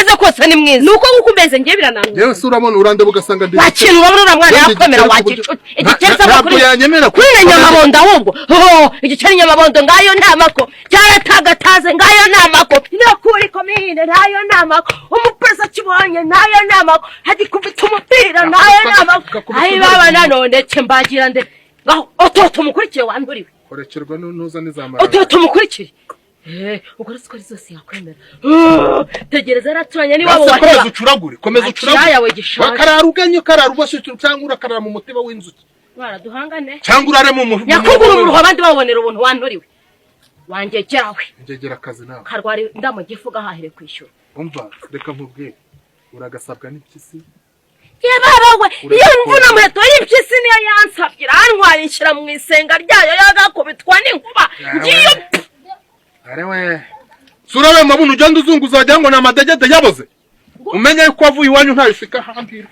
umeze kose ni mwiza nuko ngukumeze ngiye birananura yewe se urabona urandeba ugasanga ndi wakintu wabura mwana yakwemera wagicuti igikeri ntabwo yanyemera kuri nyamabondo ahubwo igikeri nyamabondo ngayo ntamako cyaratagataze ngayo ntamako nakuri komine nayo ntamako umupereza kibonye nayo ntamako hagikubita umupira nayo ntamako ayi baba nanone cembagira nde ototo mukurikiye wanduriwe korekerwa nuza nizamara ototo mukurikiye ukora sikori zose yakwemera tegereza raturanye ni wabo wahera komeza ucuragure wakarara ugenye karara ubose cyangwa urakarara mu mutima w'inzuki baraduhangane cyangwa urare mu yakugura uruho abandi babonera ubuntu wanduriwe wangegerawe ngegera akazi nawe karwari ndamo gifuga hahire kwishyura umva reka nkubwire uragasabwa n'ipyisi yabarawe iyo mvuna muheto y'ipyisi niyo yansabye arantwaye inshyira mu isenga ryayo yagakubitwa n'inkuba ngiyo arewe surabe mabuno ugenda uzunguza wagira ngo ni amadegede yaboze umenye ko wavuye iwanyu ntayifika hambira